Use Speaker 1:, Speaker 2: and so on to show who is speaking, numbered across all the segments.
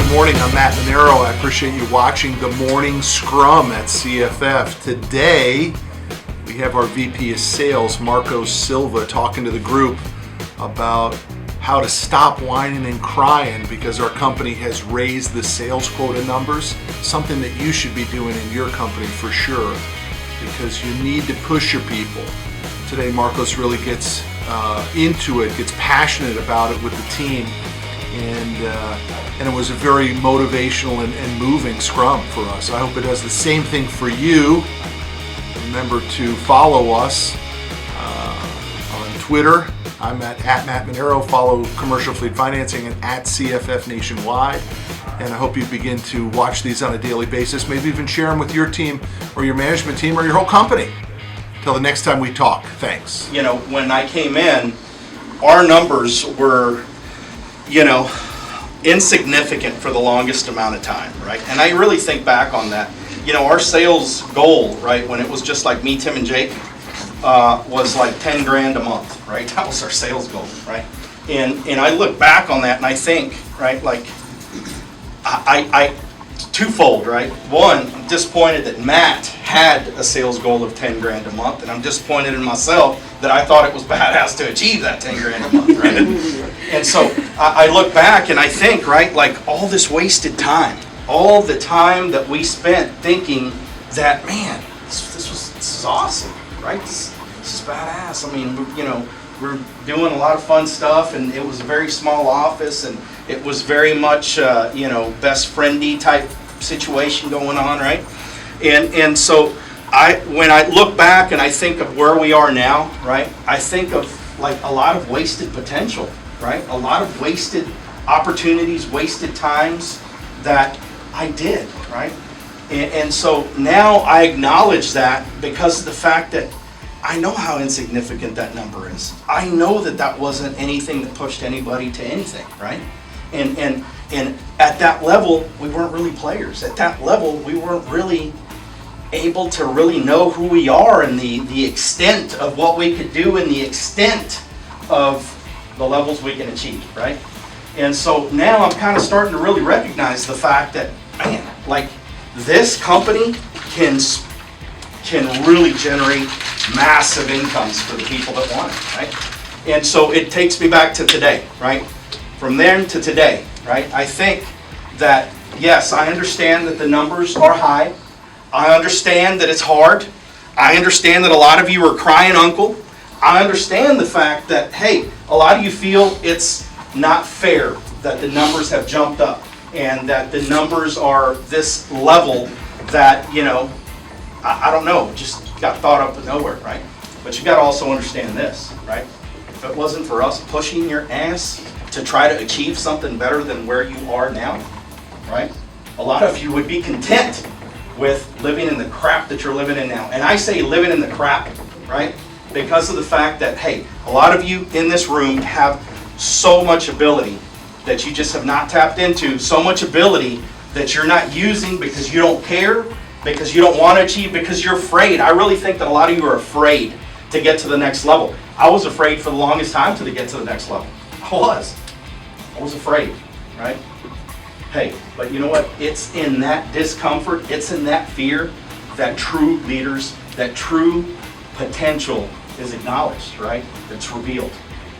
Speaker 1: Good morning, I'm Matt Manero. I appreciate you watching the Morning Scrum at CFF. Today, we have our VP of Sales, Marcos Silva, talking to the group about how to stop whining and crying because our company has raised the sales quota numbers, something that you should be doing in your company for sure, because you need to push your people. Today, Marcos really gets into it, gets passionate about it with the team, and it was a very motivational and moving scrum for us. I hope it does the same thing for you. Remember to follow us on Twitter. I'm at Matt Manero. Follow Commercial Fleet Financing and at CFF Nationwide. And I hope you begin to watch these on a daily basis. Maybe even share them with your team or your management team or your whole company. Till the next time we talk. Thanks.
Speaker 2: You know, when I came in, our numbers were, insignificant for the longest amount of time, right? And I really think back on that. Our sales goal, right, when it was just like me, Tim, and Jake, was like 10 grand a month, right? That was our sales goal, right? And I look back on that and I think, right, like, I twofold, right? One, I'm disappointed that Matt had a sales goal of 10 grand a month, and I'm disappointed in myself that I thought it was badass to achieve that 10 grand a month, right? And so I look back and I think, right, like all this wasted time, all the time that we spent thinking that, man, this is awesome, right? This is badass. I mean, we're doing a lot of fun stuff, and it was a very small office, and it was very much, best friendy type situation going on, right? And so when I look back and I think of where we are now, right, I think of like a lot of wasted potential, right? A lot of wasted opportunities, wasted times that I did, right? And so now I acknowledge that because of the fact that I know how insignificant that number is. I know that wasn't anything that pushed anybody to anything, right? And at that level, we weren't really players. At that level, we weren't really able to really know who we are and the extent of what we could do and the extent of the levels we can achieve, right? And so now I'm kind of starting to really recognize the fact that, man, like this company can really generate massive incomes for the people that want it, right? And so it takes me back to today, right? From then to today, right? I think that, yes, I understand that the numbers are high. I understand that it's hard. I understand that a lot of you are crying uncle. I understand the fact that, hey, a lot of you feel it's not fair that the numbers have jumped up and that the numbers are this level that, I don't know, just got thought up of nowhere, right? But you got to also understand this, right? If it wasn't for us pushing your ass to try to achieve something better than where you are now, right? A lot of you would be content with living in the crap that you're living in now. And I say living in the crap, right? Because of the fact that, hey, a lot of you in this room have so much ability that you just have not tapped into, so much ability that you're not using because you don't care, because you don't want to achieve, because you're afraid. I really think that a lot of you are afraid to get to the next level. I was afraid for the longest time to get to the next level. I was afraid, right? Hey, but you know what? It's in that discomfort, it's in that fear that true leaders, that true potential is acknowledged, right? It's revealed,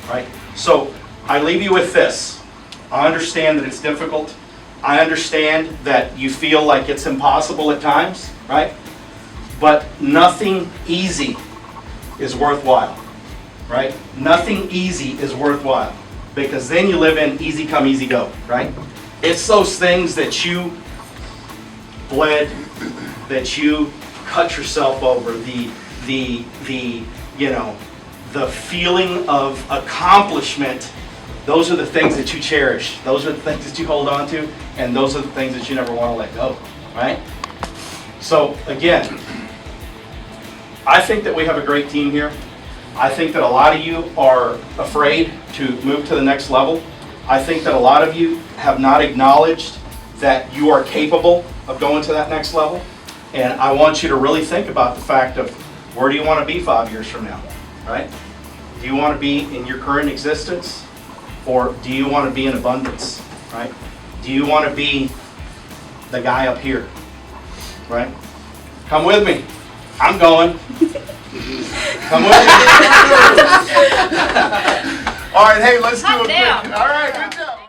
Speaker 2: right? So I leave you with this. I understand that it's difficult. I understand that you feel like it's impossible at times, right? But nothing easy is worthwhile, right? Nothing easy is worthwhile, because then you live in easy come, easy go, right? It's those things that you bled, that you cut yourself over, the feeling of accomplishment. Those are the things that you cherish. Those are the things that you hold on to, and those are the things that you never want to let go, right? So again, I think that we have a great team here. I think that a lot of you are afraid to move to the next level. I think that a lot of you have not acknowledged that you are capable of going to that next level. And I want you to really think about the fact of, where do you want to be 5 years from now, right? Do you want to be in your current existence, or do you want to be in abundance, right? Do Do you want to be the guy up here? Right? Come with me. I'm going. Come with me.
Speaker 1: All right, hey, let's do
Speaker 3: Hot
Speaker 1: a quick.
Speaker 3: damn.
Speaker 1: All right, good job.